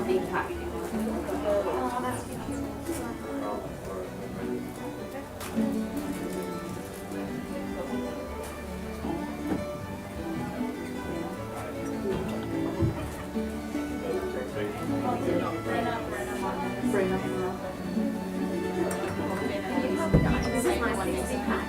big pack. Oh, that's cute. This is my one easy pack.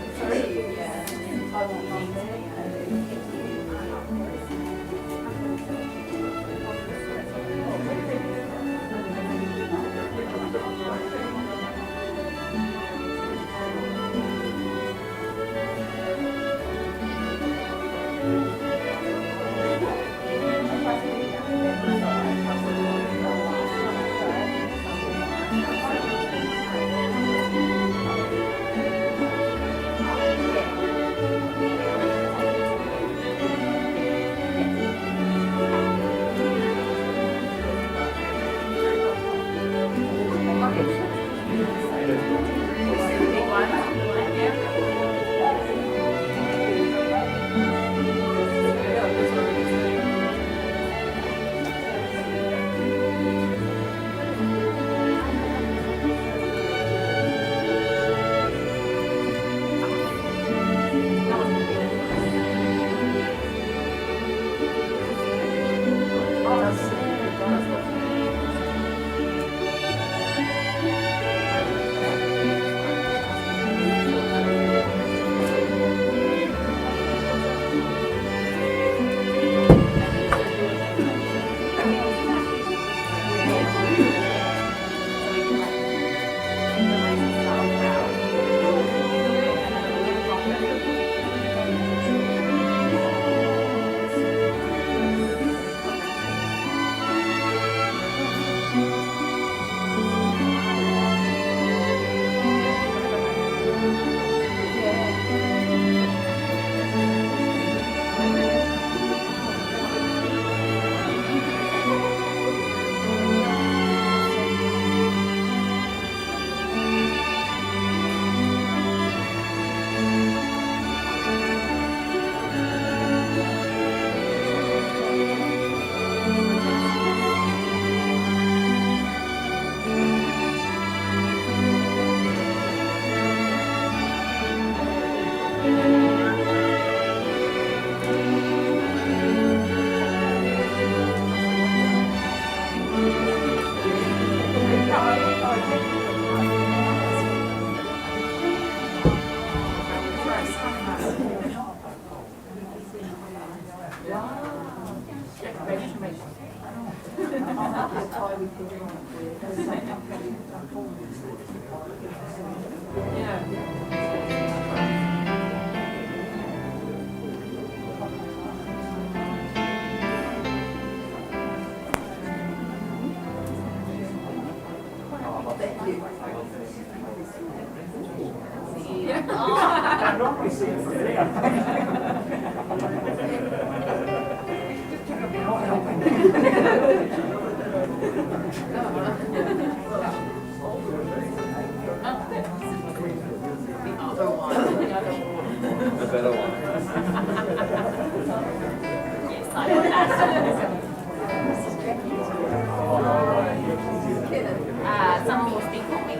Someone will speak for me.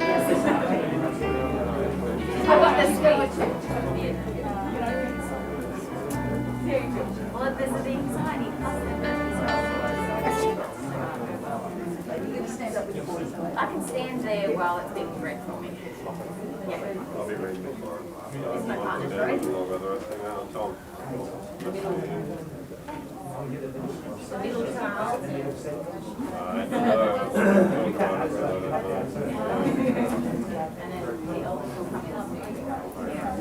I got this sweet. Well, there's a big tiny I can stand there while it's being read for me. Yeah. I'll be reading it for him. It's my partner's right? The middle child. And then the eldest will come in. Yeah.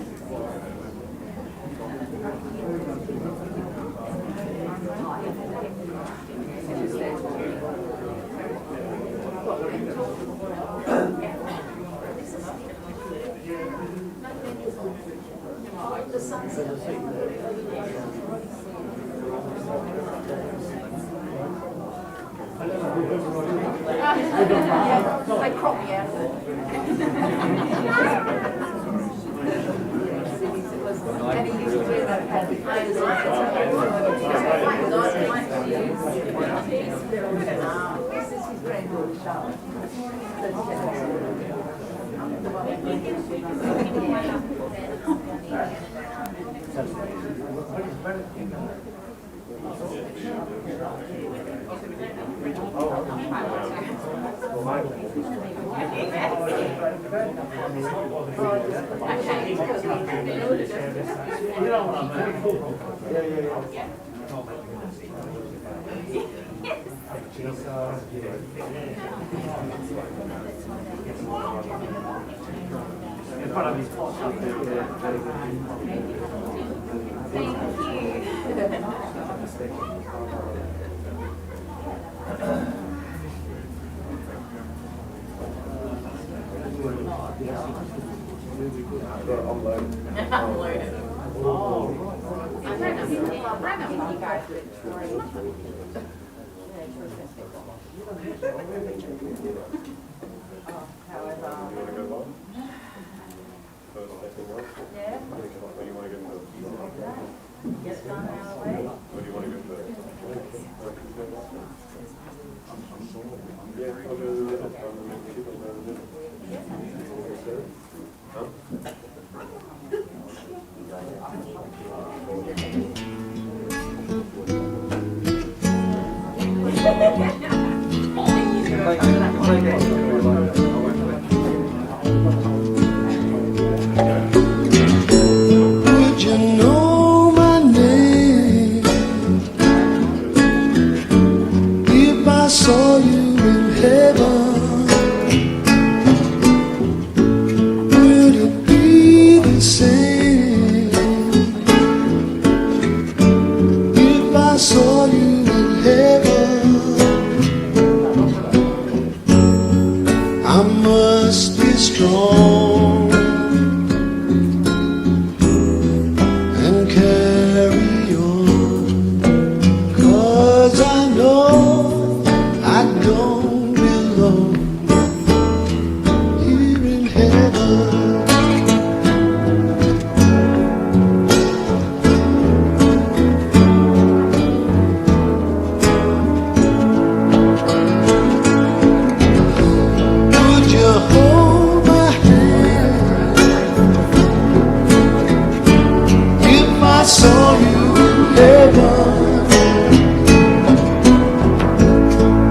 They crop me out of it. And he used to wear that hat. This is his I'm loaded. I'm loaded. I don't know if you guys would. You want to go live? First, second, one? Yeah. Or you want to go first? Get done out of the way. Or do you want to go first? Yeah, I'll go to the middle. Huh? Would you know my name if I saw you in heaven? Would it be the same if I saw you in heaven? I must be strong and carry on, 'cause I know I don't belong here in heaven. Would you hold my hand if I saw you in heaven?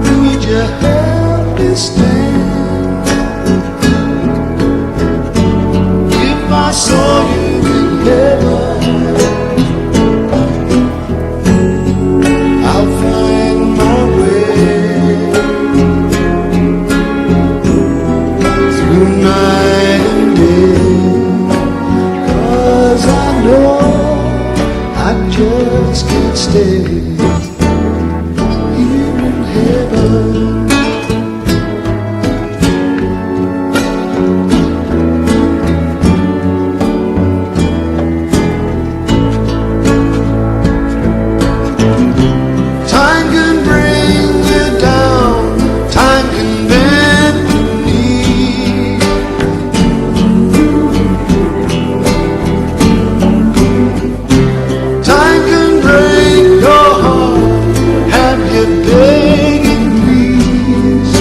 Would you help me stand if I saw you in heaven? I'll find my way through night and day, 'cause I know I just can't stay here in heaven. Time can bring you down, time can bend the knee. Time can break your heart, have you begging please,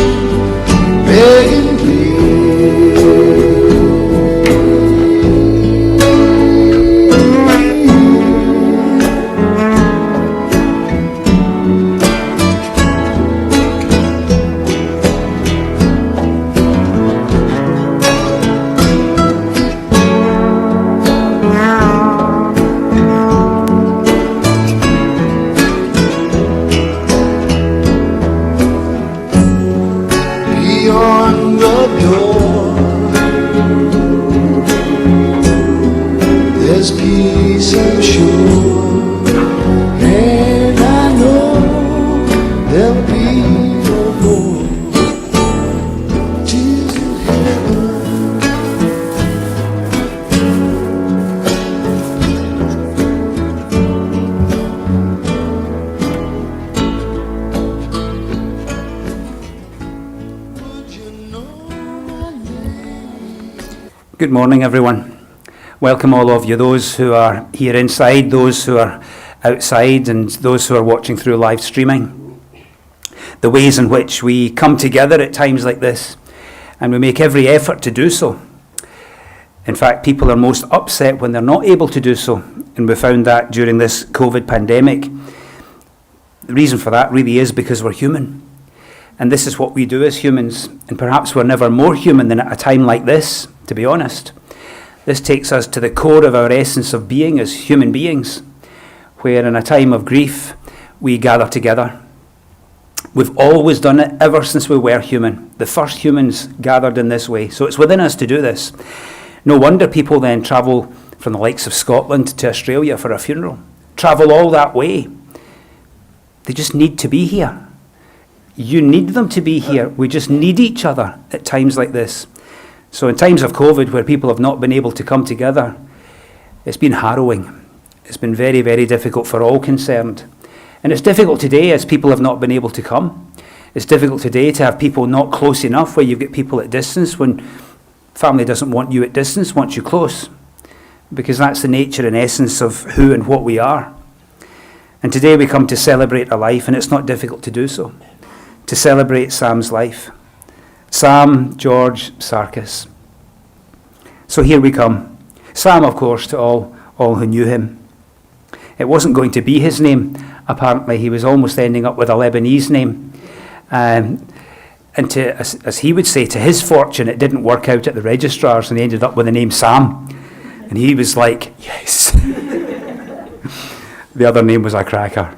begging beyond the door. There's peace I'm sure, and I know there'll be no more tears in heaven. Would you know my name? Good morning, everyone. Welcome all of you, those who are here inside, those who are outside, and those who are watching through live streaming. the ways in which we come together at times like this, and we make every effort to do so. In fact, people are most upset when they're not able to do so, and we found that during this COVID pandemic. The reason for that really is because we're human, and this is what we do as humans, and perhaps we're never more human than at a time like this, to be honest. This takes us to the core of our essence of being as human beings, where in a time of grief, we gather together. We've always done it ever since we were human. The first humans gathered in this way, so it's within us to do this. No wonder people then travel from the likes of Scotland to Australia for a funeral. Travel all that way. They just need to be here. You need them to be here. We just need each other at times like this. So in times of COVID, where people have not been able to come together, it's been harrowing. It's been very, very difficult for all concerned. And it's difficult today as people have not been able to come. It's difficult today to have people not close enough, where you've got people at distance, when family doesn't want you at distance, wants you close, because that's the nature and essence of who and what we are. And today we come to celebrate a life, and it's not difficult to do so, to celebrate Sam's life. Sam George Sarkis. So here we come. Sam, of course, to all who knew him. It wasn't going to be his name. Apparently he was almost ending up with a Lebanese name. And to, as he would say, to his fortune, it didn't work out at the registrars, and he ended up with the name Sam. And he was like, yes. The other name was a cracker.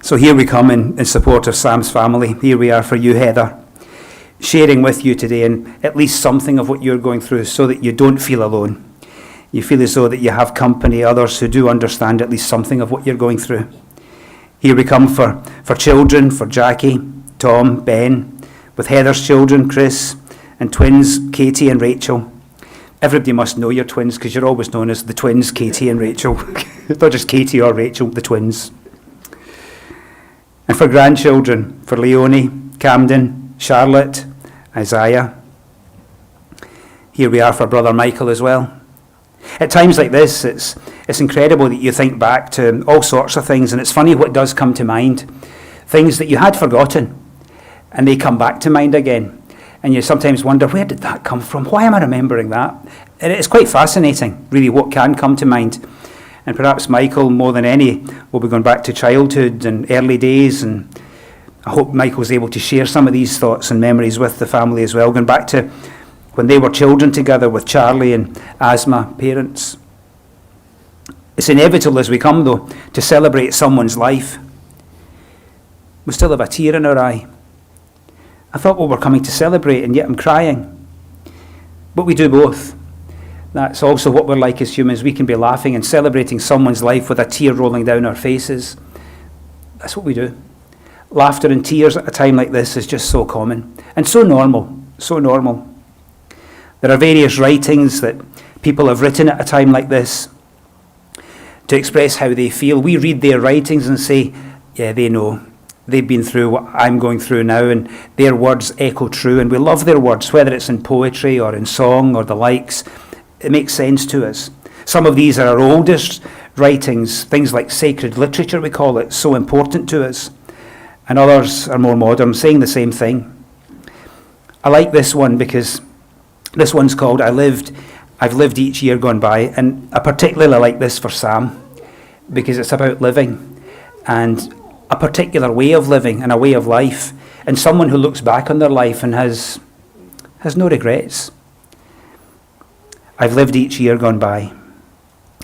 So here we come in support of Sam's family. Here we are for you, Heather, sharing with you today in at least something of what you're going through, so that you don't feel alone. You feel as though that you have company, others who do understand at least something of what you're going through. Here we come for children, for Jackie, Tom, Ben, with Heather's children, Chris, and twins, Katie and Rachel. Everybody must know your twins, because you're always known as the twins, Katie and Rachel. It's not just Katie or Rachel, the twins. And for grandchildren, for Leonie, Camden, Charlotte, Isaiah. Here we are for brother Michael as well. At times like this, it's incredible that you think back to all sorts of things, and it's funny what does come to mind. Things that you had forgotten, and they come back to mind again. And you sometimes wonder, where did that come from? Why am I remembering that? And it's quite fascinating, really, what can come to mind. And perhaps Michael, more than any, will be going back to childhood and early days, and I hope Michael's able to share some of these thoughts and memories with the family as well, going back to when they were children together with Charlie and Asma, parents. It's inevitable as we come, though, to celebrate someone's life. We still have a tear in our eye. I thought we were coming to celebrate, and yet I'm crying. But we do both. That's also what we're like as humans. We can be laughing and celebrating someone's life with a tear rolling down our faces. That's what we do. Laughter and tears at a time like this is just so common and so normal, so normal. There are various writings that people have written at a time like this to express how they feel. We read their writings and say, yeah, they know. They've been through what I'm going through now, and their words echo true, and we love their words, whether it's in poetry or in song or the likes. It makes sense to us. Some of these are our oldest writings, things like sacred literature, we call it, so important to us. And others are more modern, saying the same thing. I like this one because this one's called I've lived each year gone by, and I particularly like this for Sam because it's about living and a particular way of living and a way of life, and someone who looks back on their life and has no regrets. I've lived each year gone by.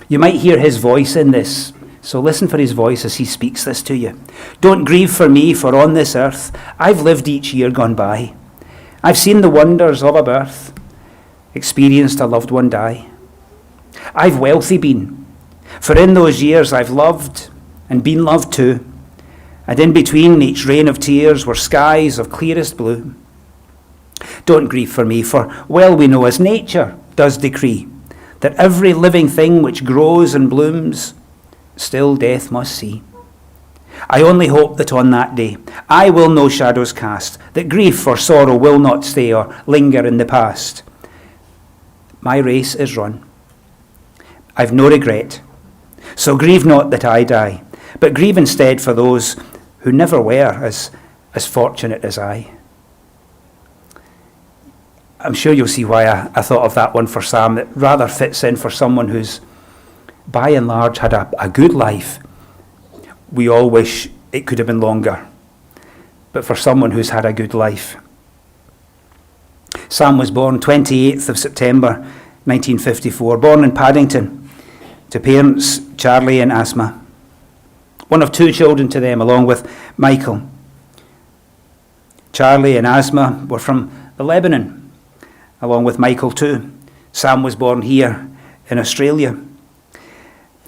You might hear his voice in this, so listen for his voice as he speaks this to you. Don't grieve for me, for on this earth I've lived each year gone by. I've seen the wonders of a birth, experienced a loved one die. I've wealthy been, for in those years I've loved and been loved too, and in between each rain of tears were skies of clearest blue. Don't grieve for me, for well we know as nature does decree, that every living thing which grows and blooms, still death must see. I only hope that on that day I will no shadows cast, that grief or sorrow will not stay or linger in the past. My race is run. I've no regret, so grieve not that I die, but grieve instead for those who never were as fortunate as I. I'm sure you'll see why I thought of that one for Sam. It rather fits in for someone who's, by and large, had a good life. We all wish it could have been longer. But for someone who's had a good life. Sam was born 28th of September 1954, born in Paddington, to parents Charlie and Asma. One of two children to them, along with Michael. Charlie and Asma were from the Lebanon, along with Michael too. Sam was born here in Australia.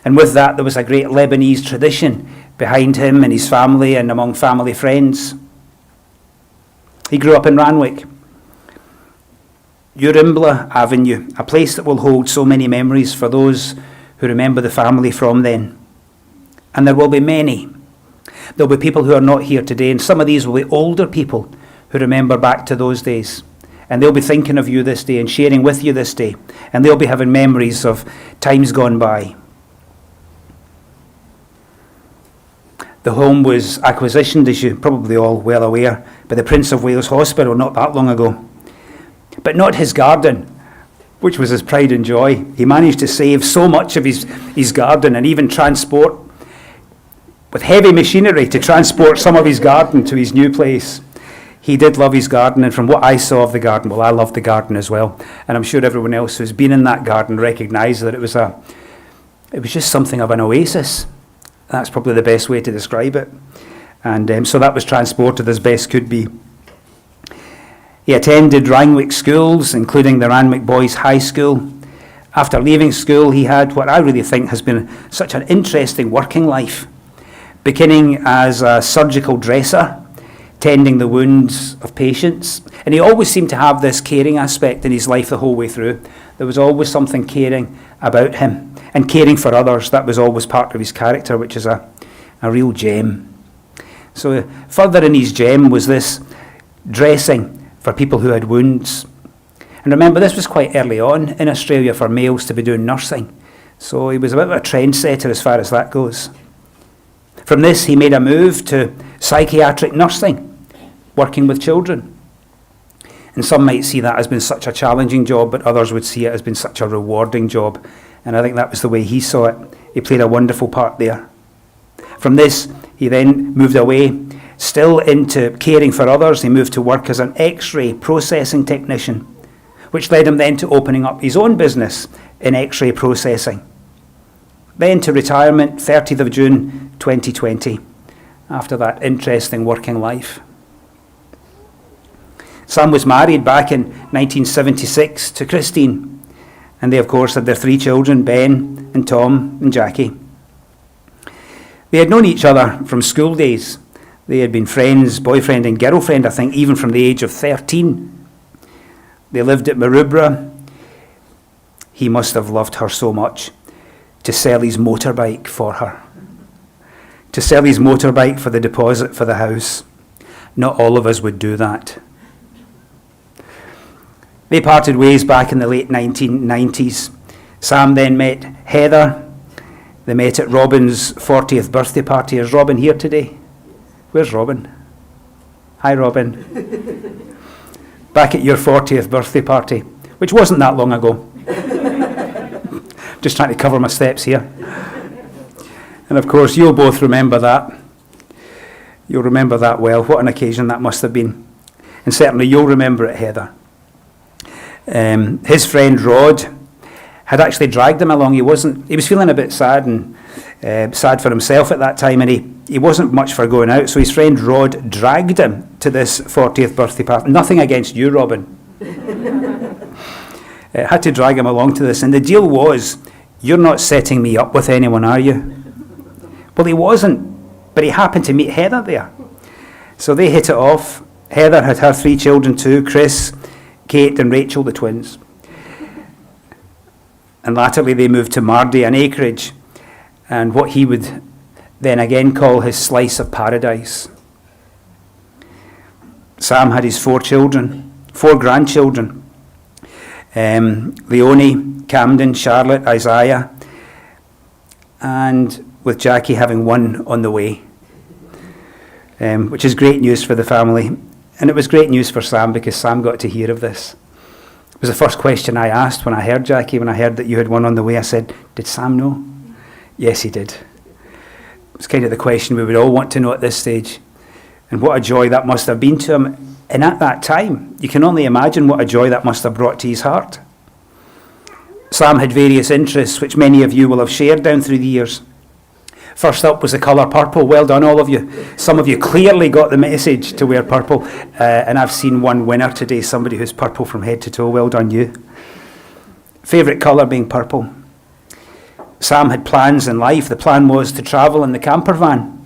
And with that, there was a great Lebanese tradition behind him and his family and among family friends. He grew up in Ranwick, Urimbla Avenue, a place that will hold so many memories for those who remember the family from then. And there will be many. There will be people who are not here today, and some of these will be older people who remember back to those days. And they'll be thinking of you this day and sharing with you this day. And they'll be having memories of times gone by. The home was acquisitioned, as you're probably all well aware, by the Prince of Wales Hospital not that long ago. But not his garden, which was his pride and joy. He managed to save so much of his garden and even transport, with heavy machinery, to transport some of his garden to his new place. He did love his garden, and from what I saw of the garden, well, I loved the garden as well. And I'm sure everyone else who's been in that garden recognised that it was just something of an oasis. That's probably the best way to describe it. And so that was transported as best could be. He attended Ranwick schools, including the Ranwick Boys High School. After leaving school, he had what I really think has been such an interesting working life, beginning as a surgical dresser, tending the wounds of patients. And he always seemed to have this caring aspect in his life the whole way through. There was always something caring about him, and caring for others. That was always part of his character, which is a real gem. So further in his gem was this dressing for people who had wounds. And remember, this was quite early on in Australia for males to be doing nursing. So he was a bit of a trendsetter as far as that goes. From this, he made a move to psychiatric nursing, working with children. And some might see that as being such a challenging job, but others would see it as being such a rewarding job. And I think that was the way he saw it. He played a wonderful part there. From this, he then moved away, still into caring for others. He moved to work as an X-ray processing technician, which led him then to opening up his own business in X-ray processing. Then to retirement, 30th of June 2020, after that interesting working life. Sam was married back in 1976 to Christine, and they of course had their three children, Ben and Tom and Jackie. They had known each other from school days. They had been friends, boyfriend and girlfriend, I think, even from the age of 13. They lived at Maroubra. He must have loved her so much to sell his motorbike for her. To sell his motorbike for the deposit for the house. Not all of us would do that. They parted ways back in the late 1990s. Sam then met Heather. They met at Robin's 40th birthday party. Is Robin here today? Where's Robin? Hi, Robin. Back at your 40th birthday party, which wasn't that long ago. Just trying to cover my steps here. And of course, you'll both remember that. You'll remember that well. What an occasion that must have been. And certainly you'll remember it, Heather. His friend Rod had actually dragged him along. He was feeling a bit sad and sad for himself at that time, and he wasn't much for going out. So his friend Rod dragged him to this 40th birthday party. Nothing against you, Robin. Had to drag him along to this, and the deal was, you're not setting me up with anyone, are you? Well, he wasn't, but he happened to meet Heather there. So they hit it off. Heather had her three children too, Chris, Kate and Rachel, the twins. And latterly they moved to Mardy, an acreage, and what he would then again call his slice of paradise. Sam had his four grandchildren. Leonie, Camden, Charlotte, Isaiah, and with Jackie having one on the way. which is great news for the family. And it was great news for Sam because Sam got to hear of this. It was the first question I asked when I heard, Jackie, when I heard that you had one on the way. I said, did Sam know? Yes, he did. It's kind of the question we would all want to know at this stage. And what a joy that must have been to him. And at that time, you can only imagine what a joy that must have brought to his heart. Sam had various interests, which many of you will have shared down through the years. First up was the colour purple. Well done, all of you. Some of you clearly got the message to wear purple. And I've seen one winner today, somebody who's purple from head to toe. Well done, you. Favourite colour being purple. Sam had plans in life. The plan was to travel in the camper van.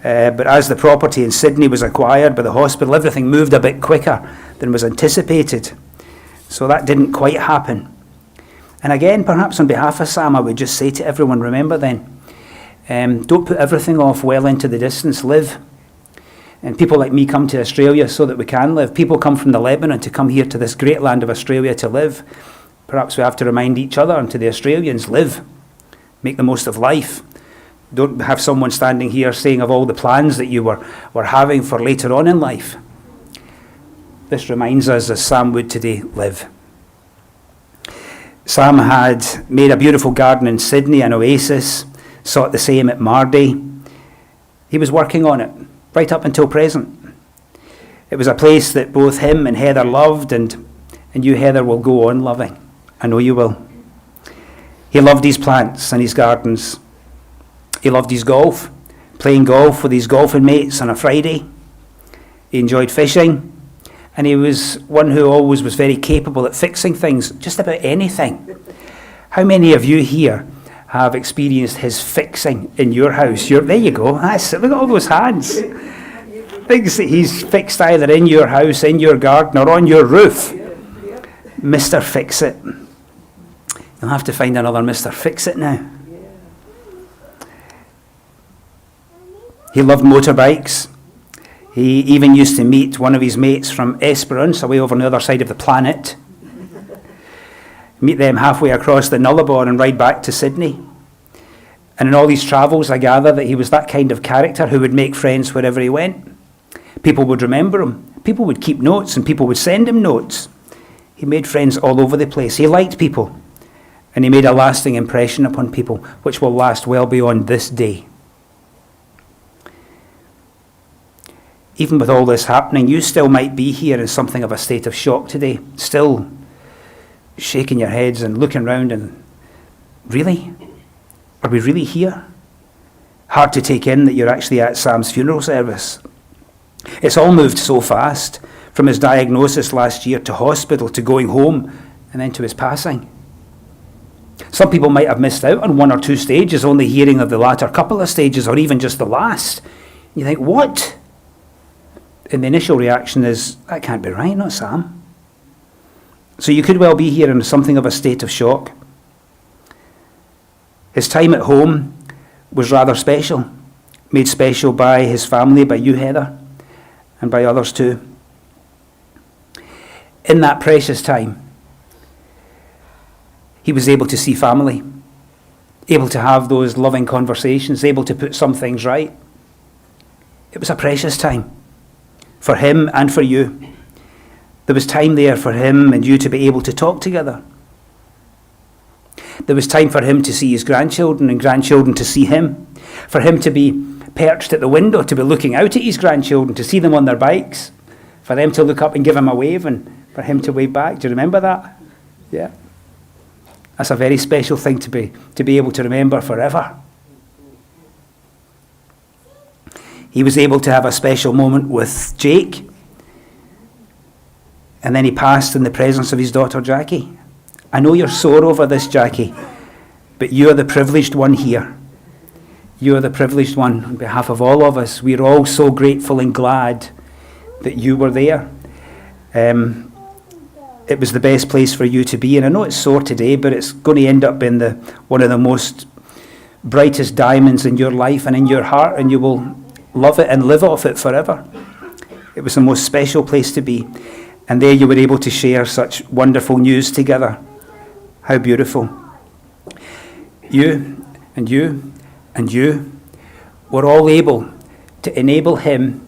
But as the property in Sydney was acquired by the hospital, everything moved a bit quicker than was anticipated. So that didn't quite happen. And again, perhaps on behalf of Sam, I would just say to everyone, remember then, don't put everything off well into the distance. Live. And people like me come to Australia so that we can live. People come from the Lebanon to come here to this great land of Australia to live. Perhaps we have to remind each other and to the Australians, live. Make the most of life. Don't have someone standing here saying of all the plans that you were having for later on in life. This reminds us, as Sam would today, live. Sam had made a beautiful garden in Sydney, an oasis, sought the same at Mardy. He was working on it, right up until present. It was a place that both him and Heather loved, and you, Heather, will go on loving. I know you will. He loved his plants and his gardens. He loved his golf, playing golf with his golfing mates on a Friday. He enjoyed fishing, and he was one who always was very capable at fixing things, just about anything. How many of you here have experienced his fixing in your house? There you go. Look at all those hands. Things that he's fixed either in your house, in your garden, or on your roof. Mr. Fix-It. You'll have to find another Mr. Fix-It now. He loved motorbikes. He even used to meet one of his mates from Esperance, away over on the other side of the planet. Meet them halfway across the Nullarbor and ride back to Sydney. And in all these travels, I gather that he was that kind of character who would make friends wherever he went. People would remember him. People would keep notes, and people would send him notes. He made friends all over the place. He liked people. And he made a lasting impression upon people, which will last well beyond this day. Even with all this happening, you still might be here in something of a state of shock today, still shaking your heads and looking around and, really? Are we really here? Hard to take in that you're actually at Sam's funeral service. It's all moved so fast, from his diagnosis last year to hospital to going home and then to his passing. Some people might have missed out on one or two stages, only hearing of the latter couple of stages or even just the last. You think, what? And the initial reaction is, that can't be right, not Sam. So you could well be here in something of a state of shock. His time at home was rather special, made special by his family, by you, Heather, and by others too. In that precious time, he was able to see family, able to have those loving conversations, able to put some things right. It was a precious time. For him and for you. There was time there for him and you to be able to talk together. There was time for him to see his grandchildren and grandchildren to see him. For him to be perched at the window, to be looking out at his grandchildren, to see them on their bikes. For them to look up and give him a wave and for him to wave back. Do you remember that? Yeah. That's a very special thing to be able to remember forever. He was able to have a special moment with Jake. And then he passed in the presence of his daughter, Jackie. I know you're sore over this, Jackie, but you're the privileged one here. You're the privileged one on behalf of all of us. We're all so grateful and glad that you were there. It was the best place for you to be. And I know it's sore today, but it's going to end up being one of the most brightest diamonds in your life and in your heart, and you will love it and live off it forever. It was the most special place to be. And there you were able to share such wonderful news together. How beautiful. You and you and you were all able to enable him.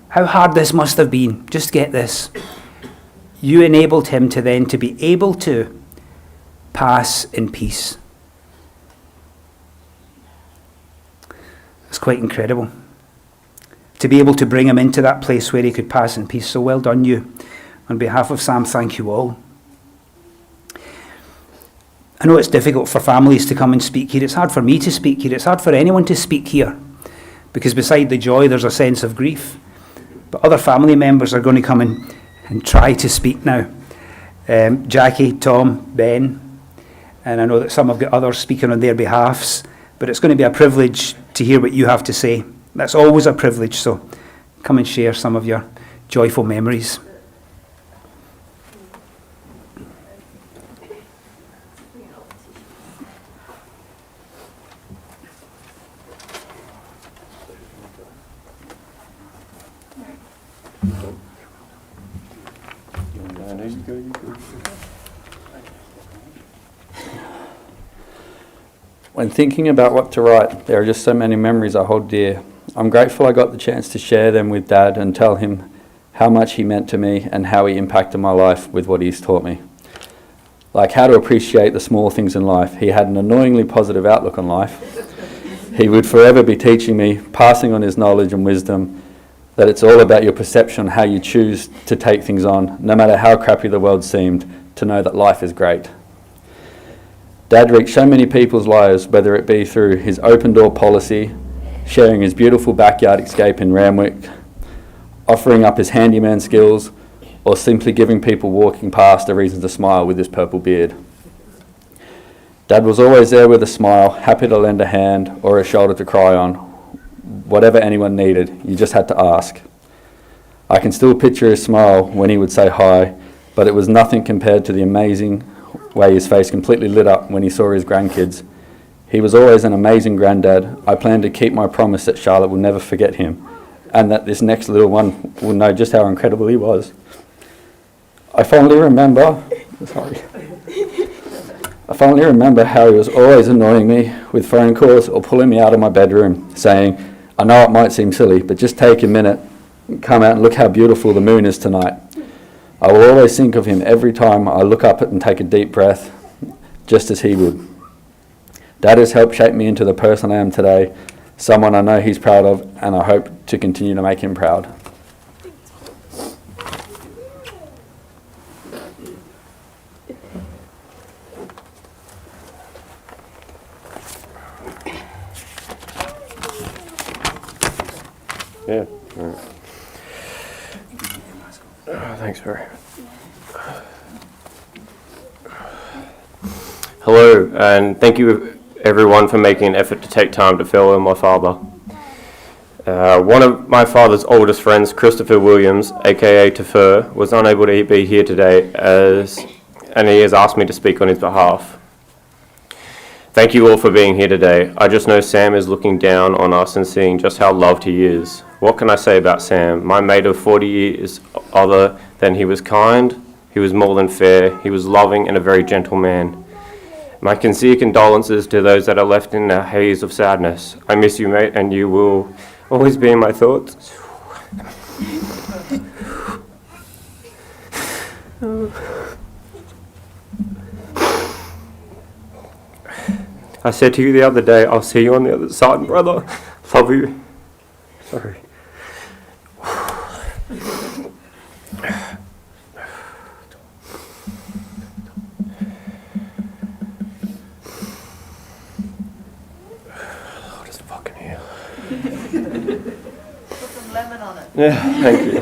How hard this must have been. Just get this. You enabled him to then to be able to pass in peace. It's quite incredible. To be able to bring him into that place where he could pass in peace. So well done, you. On behalf of Sam, thank you all. I know it's difficult for families to come and speak here. It's hard for me to speak here. It's hard for anyone to speak here. Because beside the joy, there's a sense of grief. But other family members are going to come and try to speak now. Jackie, Tom, Ben, and I know that some have got others speaking on their behalfs, but it's going to be a privilege to hear what you have to say. That's always a privilege, so come and share some of your joyful memories. When thinking about what to write, there are just so many memories I hold dear. I'm grateful I got the chance to share them with Dad and tell him how much he meant to me and how he impacted my life with what he's taught me. Like how to appreciate the small things in life. He had an annoyingly positive outlook on life. He would forever be teaching me, passing on his knowledge and wisdom, that it's all about your perception, how you choose to take things on, no matter how crappy the world seemed, to know that life is great. Dad reached so many people's lives, whether it be through his open door policy, sharing his beautiful backyard escape in Ramwick, offering up his handyman skills, or simply giving people walking past a reason to smile with his purple beard. Dad was always there with a smile, happy to lend a hand or a shoulder to cry on. Whatever anyone needed, you just had to ask. I can still picture his smile when he would say hi, but it was nothing compared to the amazing way his face completely lit up when he saw his grandkids. He was always an amazing granddad. I plan to keep my promise that Charlotte will never forget him, and that this next little one will know just how incredible he was. I fondly remember how he was always annoying me with phone calls or pulling me out of my bedroom, saying, I know it might seem silly, but just take a minute, come out and look how beautiful the moon is tonight. I will always think of him every time I look up and take a deep breath, just as he would. Dad has helped shape me into the person I am today, someone I know he's proud of, and I hope to continue to make him proud. Yeah. All right. Thanks, Barry. Hello, and thank you everyone for making an effort to take time to farewell my father. One of my father's oldest friends, Christopher Williams, aka Tafur, was unable to be here today and he has asked me to speak on his behalf. Thank you all for being here today. I just know Sam is looking down on us and seeing just how loved he is. What can I say about Sam? My mate of 40 years other than he was kind, he was more than fair, he was loving and a very gentle man. My sincere condolences to those that are left in a haze of sadness. I miss you, mate, and you will always be in my thoughts. I said to you the other day, I'll see you on the other side, brother. Love you. Sorry. Lord is fucking here. Put some lemon on it. Yeah, thank you.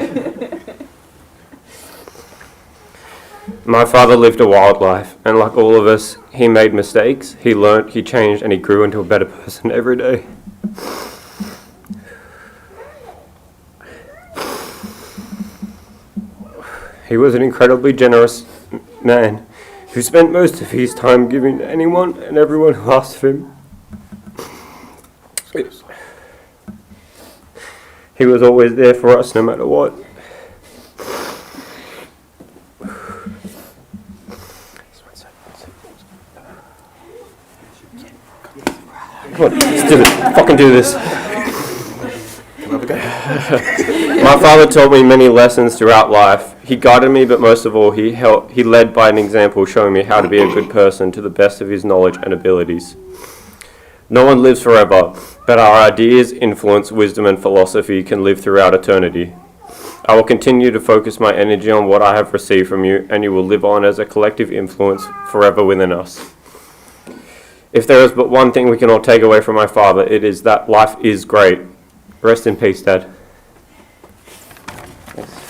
My father lived a wild life, and like all of us, he made mistakes, he learnt, he changed, and he grew into a better person every day. He was an incredibly generous man who spent most of his time giving to anyone and everyone who asked of him. He was always there for us no matter what. Come on, let's do this. Fucking do this. My father taught me many lessons throughout life. He guided me, but most of all, he led by an example, showing me how to be a good person to the best of his knowledge and abilities. No one lives forever, but our ideas, influence, wisdom, and philosophy can live throughout eternity. I will continue to focus my energy on what I have received from you, and you will live on as a collective influence forever within us. If there is but one thing we can all take away from my father, it is that life is great. Rest in peace, Dad.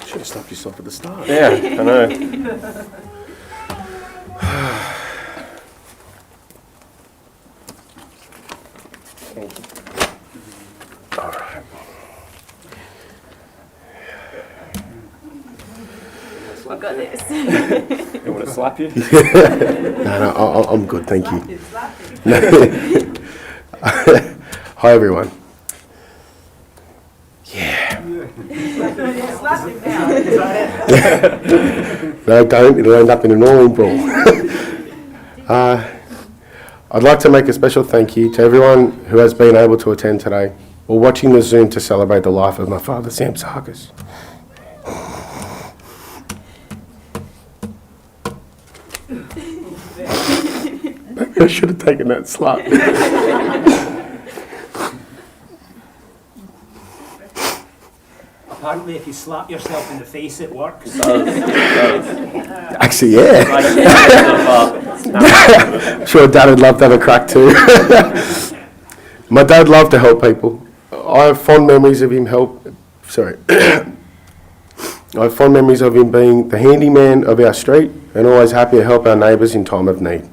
Should have stopped yourself at the start. Yeah, I know. All right. We've got this. You want to slap you? No, I'm good, thank you. Hi, everyone. Yeah. No, don't. It'll end up in an all-in brawl. I'd like to make a special thank you to everyone who has been able to attend today or watching the Zoom to celebrate the life of my father, Sam Sarkis. I should have taken that slap. Apparently, if you slap yourself in the face, it works. Actually, yeah. I'm sure Dad would love to have a crack too. My dad loved to help people. I have fond memories of him I have fond memories of him being the handyman of our street and always happy to help our neighbours in time of need.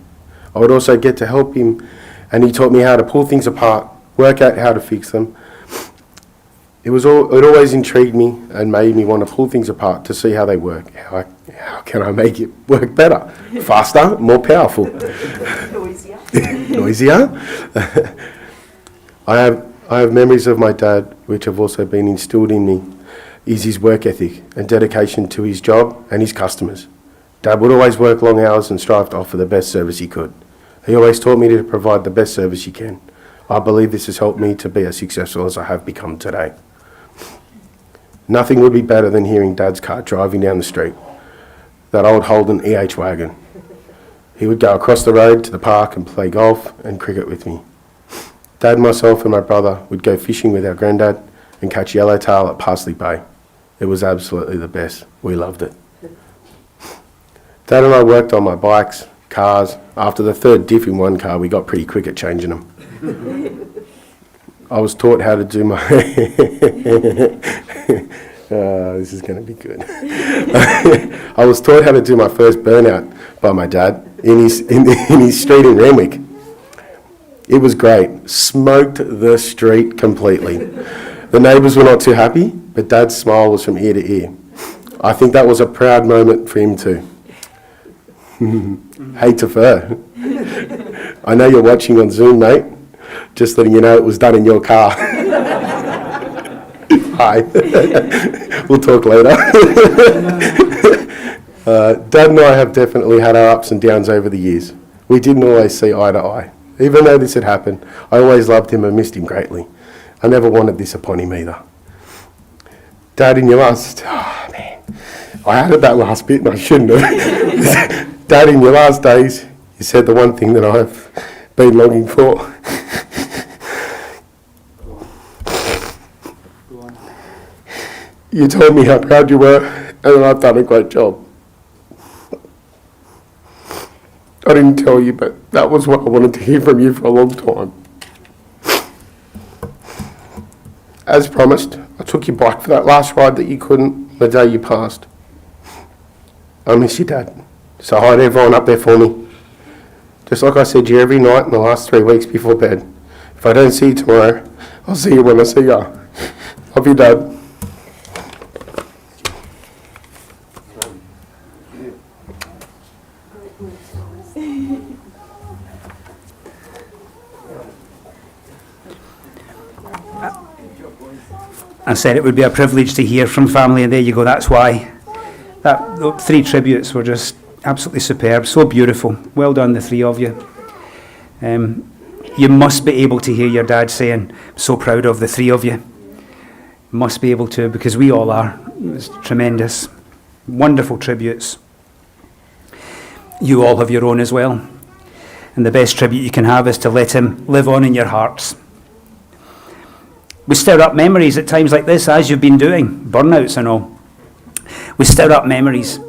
I would also get to help him, and he taught me how to pull things apart, work out how to fix them. It always intrigued me and made me want to pull things apart to see how they work. How can I make it work better, faster, more powerful? Noisier? I have memories of my dad, which have also been instilled in me, is his work ethic and dedication to his job and his customers. Dad would always work long hours and strive to offer the best service he could. He always taught me to provide the best service you can. I believe this has helped me to be as successful as I have become today. Nothing would be better than hearing Dad's car driving down the street, that old Holden EH wagon. He would go across the road to the park and play golf and cricket with me. Dad, myself and my brother would go fishing with our granddad and catch yellowtail at Parsley Bay. It was absolutely the best. We loved it. Dad and I worked on my bikes, cars. After the third diff in one car, we got pretty quick at changing them. I was taught how to do my... this is going to be good. I was taught how to do my first burnout by my dad in his street in Randwick. It was great. Smoked the street completely. The neighbours were not too happy, but Dad's smile was from ear to ear. I think that was a proud moment for him too. Hey, Tafur. I know you're watching on Zoom, mate. Just letting you know it was done in your car. Hi. We'll talk later. Dad and I have definitely had our ups and downs over the years. We didn't always see eye to eye. Even though this had happened, I always loved him and missed him greatly. I never wanted this upon him either. Dad, in your last... Oh, man. I added that last bit and I shouldn't have. Dad, in your last days, you said the one thing that I've been longing for. You told me how proud you were and that I've done a great job. I didn't tell you, but that was what I wanted to hear from you for a long time. As promised, I took your bike for that last ride that you couldn't the day you passed. I miss you, Dad. So hi to everyone up there for me. Just like I said to you every night in the last 3 weeks before bed. If I don't see you tomorrow, I'll see you when I see you. Love you, Dad. I said it would be a privilege to hear from family, and there you go, that's why. Those 3 tributes were just absolutely superb, so beautiful. Well done, the 3 of you. You must be able to hear your dad saying, so proud of the 3 of you. Must be able to, because we all are. It's tremendous. Wonderful tributes. You all have your own as well. And the best tribute you can have is to let him live on in your hearts. We stir up memories at times like this, as you've been doing, burnouts and all. We stir up memories.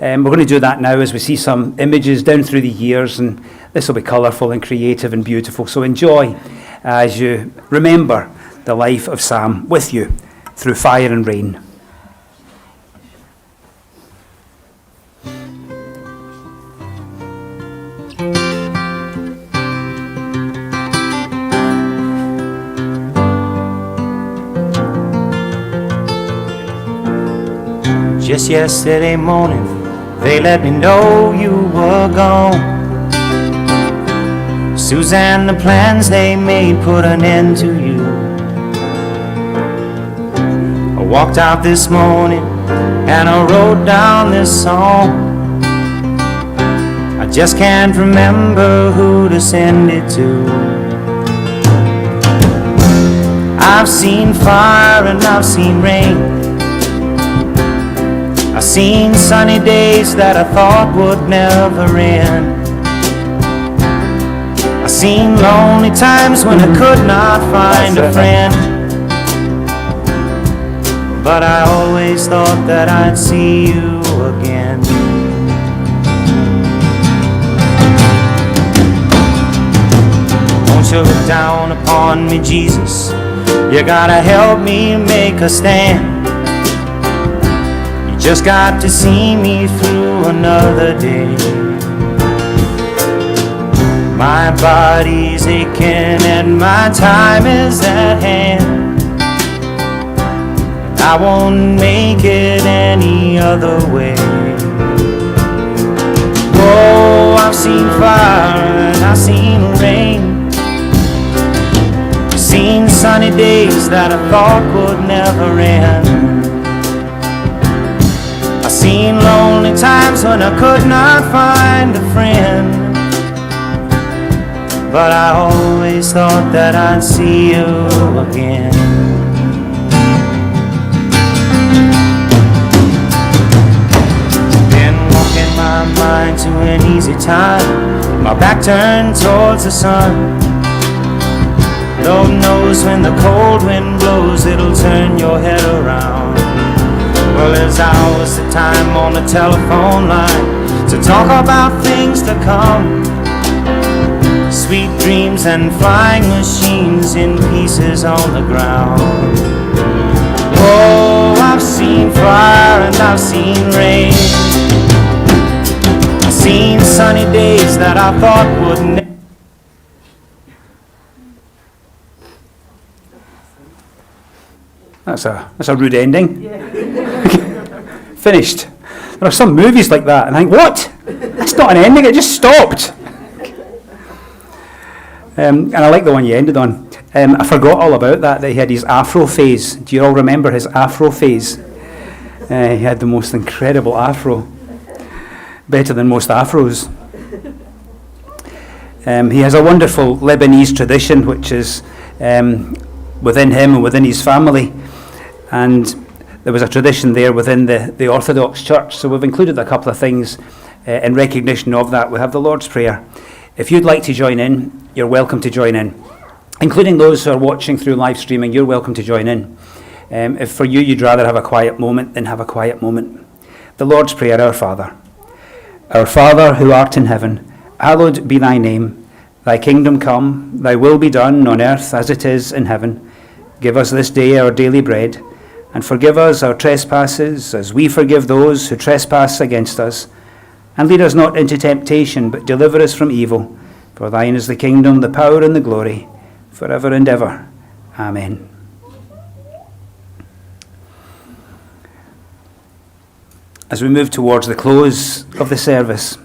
We're going to do that now as we see some images down through the years, and this will be colourful and creative and beautiful. So enjoy as you remember the life of Sam with you through fire and rain. Just yesterday morning, they let me know you were gone. Suzanne, the plans they made put an end to you. I walked out this morning and I wrote down this song. I just can't remember who to send it to. I've seen fire and I've seen rain. I've seen sunny days that I thought would never end. I've seen lonely times when I could not find a friend. But I always thought that I'd see you again. Won't you look down upon me, Jesus? You gotta help me make a stand. Just got to see me through another day. My body's aching and my time is at hand. I won't make it any other way. Oh, I've seen fire and I've seen rain. I've seen sunny days that I thought would never end. I've seen lonely times when I could not find a friend. But I always thought that I'd see you again. Been walking my mind to an easy time, my back turned towards the sun. Lord knows when the cold wind blows, it'll turn your head around. Well, there's hours of time on the telephone line to talk about things to come. Sweet dreams and flying machines in pieces on the ground. Oh, I've seen fire and I've seen rain. I've seen sunny days that I thought would never. That's a rude ending. Finished. There are some movies like that, and I think, what? That's not an ending, it just stopped. And I like the one you ended on. I forgot all about that he had his afro phase. Do you all remember his afro phase? He had the most incredible afro. Better than most afros. He has a wonderful Lebanese tradition, which is within him and within his family. And there was a tradition there within the Orthodox Church. So we've included a couple of things in recognition of that. We have the Lord's Prayer. If you'd like to join in, you're welcome to join in. Including those who are watching through live streaming, you're welcome to join in. If for you, you'd rather have a quiet moment, then have a quiet moment. The Lord's Prayer, Our Father. Our Father, who art in heaven, hallowed be thy name. Thy kingdom come, thy will be done on earth as it is in heaven. Give us this day our daily bread, and forgive us our trespasses, as we forgive those who trespass against us. And lead us not into temptation, but deliver us from evil. For thine is the kingdom, the power, and the glory, forever and ever. Amen. As we move towards the close of the service,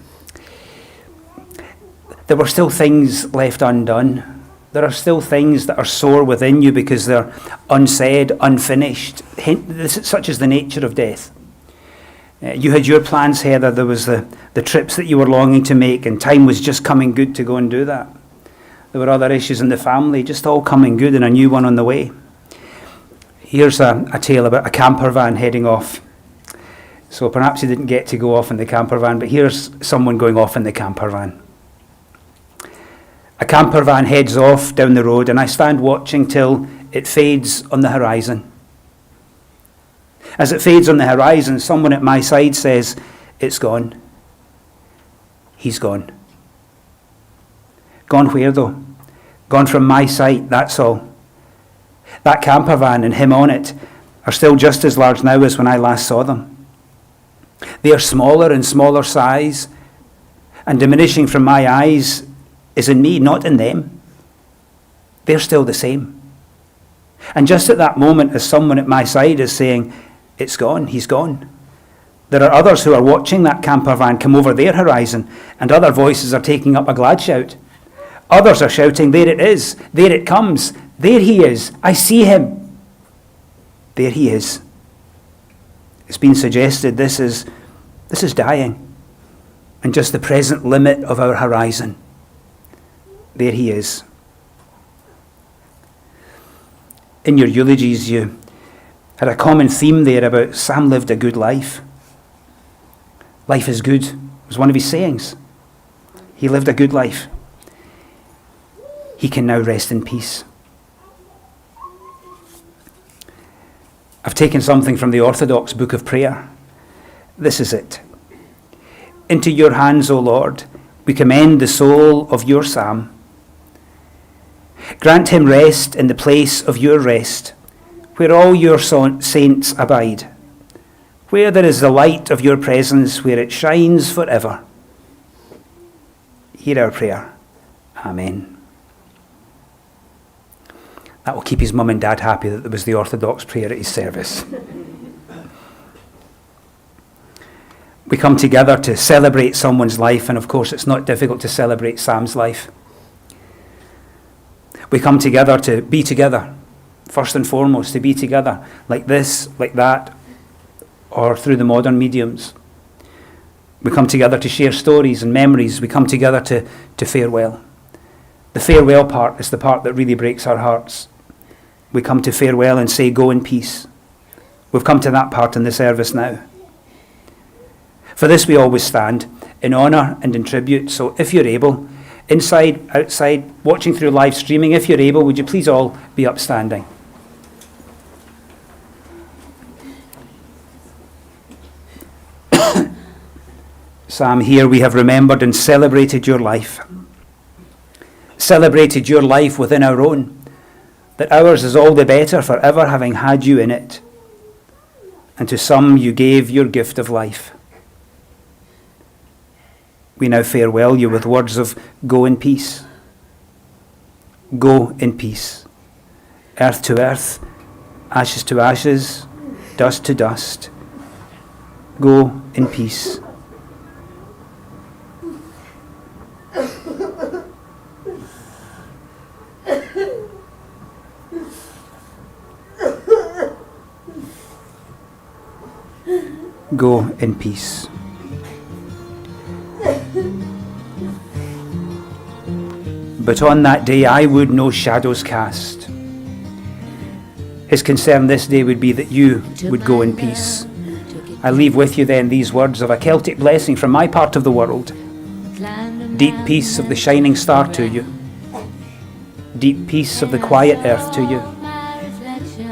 there were still things left undone. There are still things that are sore within you because they're unsaid, unfinished, such as the nature of death. You had your plans, Heather. There was the trips that you were longing to make, and time was just coming good to go and do that. There were other issues in the family, just all coming good, and a new one on the way. Here's a tale about a camper van heading off. So perhaps you didn't get to go off in the camper van, but here's someone going off in the camper van. A camper van heads off down the road, and I stand watching till it fades on the horizon. As it fades on the horizon, someone at my side says, "It's gone. He's gone." Gone where though? Gone from my sight, that's all. That camper van and him on it are still just as large now as when I last saw them. They are smaller and smaller size, and diminishing from my eyes is in me, not in them. They're still the same. And just at that moment, as someone at my side is saying, "It's gone, he's gone," there are others who are watching that camper van come over their horizon, and other voices are taking up a glad shout. Others are shouting, "There it is, there it comes, there he is, I see him. There he is." It's been suggested this is dying, and just the present limit of our horizon. There he is. In your eulogies, you had a common theme there about Sam lived a good life. Life is good was one of his sayings. He lived a good life. He can now rest in peace. I've taken something from the Orthodox Book of Prayer. This is it. Into your hands, O Lord, we commend the soul of your Sam. Grant him rest in the place of your rest, where all your saints abide, where there is the light of your presence, where it shines forever. Hear our prayer. Amen. That will keep his mum and dad happy that there was the Orthodox prayer at his service. We come together to celebrate someone's life, and of course it's not difficult to celebrate Sam's life. We come together to be together, first and foremost, to be together, like this, like that, or through the modern mediums. We come together to share stories and memories. We come together to farewell. The farewell part is the part that really breaks our hearts. We come to farewell and say, "Go in peace." We've come to that part in the service now. For this we always stand, in honour and in tribute. So if you're able, inside, outside, watching through live streaming, if you're able, would you please all be upstanding? Sam, here we have remembered and celebrated your life. Celebrated your life within our own, that ours is all the better for ever having had you in it. And to some you gave your gift of life. We now farewell you with words of go in peace. Go in peace. Earth to earth, ashes to ashes, dust to dust. Go in peace. Go in peace. But on that day I would no shadows cast. His concern this day would be that you would go in peace. I leave with you then these words of a Celtic blessing from my part of the world. Deep peace of the shining star to you. Deep peace of the quiet earth to you.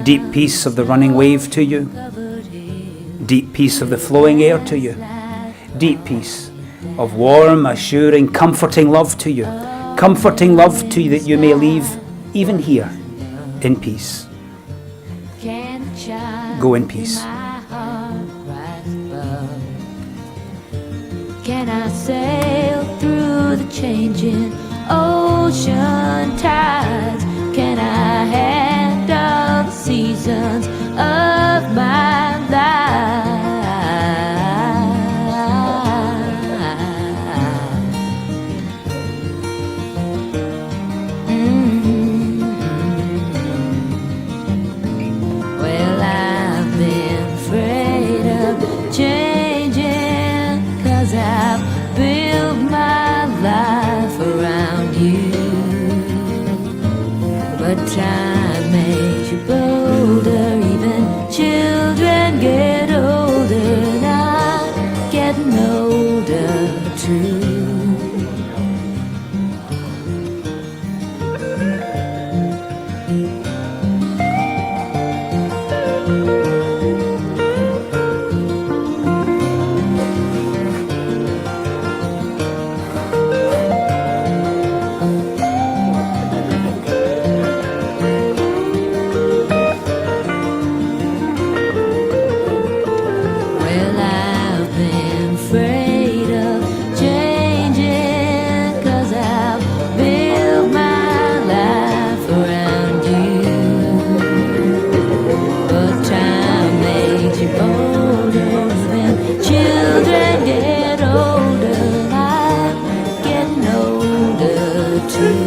Deep peace of the running wave to you. Deep peace of the flowing air to you. Deep peace of warm, assuring, comforting love to you. Comforting love to you that you may leave even here in peace. Go in peace. Can I sail through the changing ocean tides? Can I handle the seasons of my life? Well, I've been afraid of changing, 'cause I've built my life around you. But time makes you bolder. true. Well, I've been afraid of changing, 'cause I've built my life around you. But time makes you bolder when children get older. I'm getting older too.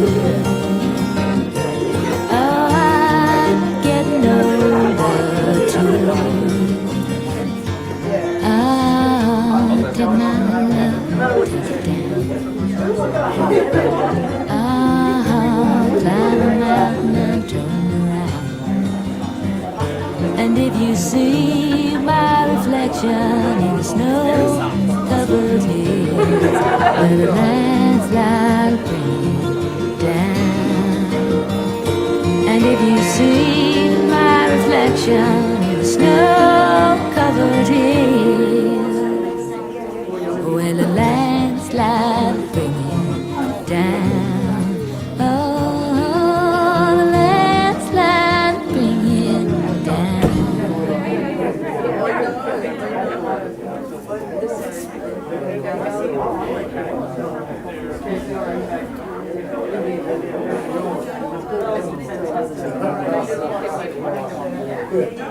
Oh, I'm getting older too. I'll take my love down. I'll climb a mountain and turn around. And if you see my reflection in the snow-covered hills, where the landslide brings down. And if you see my reflection in the snow-covered hills, when the landslide bring you down, oh, the landslide bring you down. Good.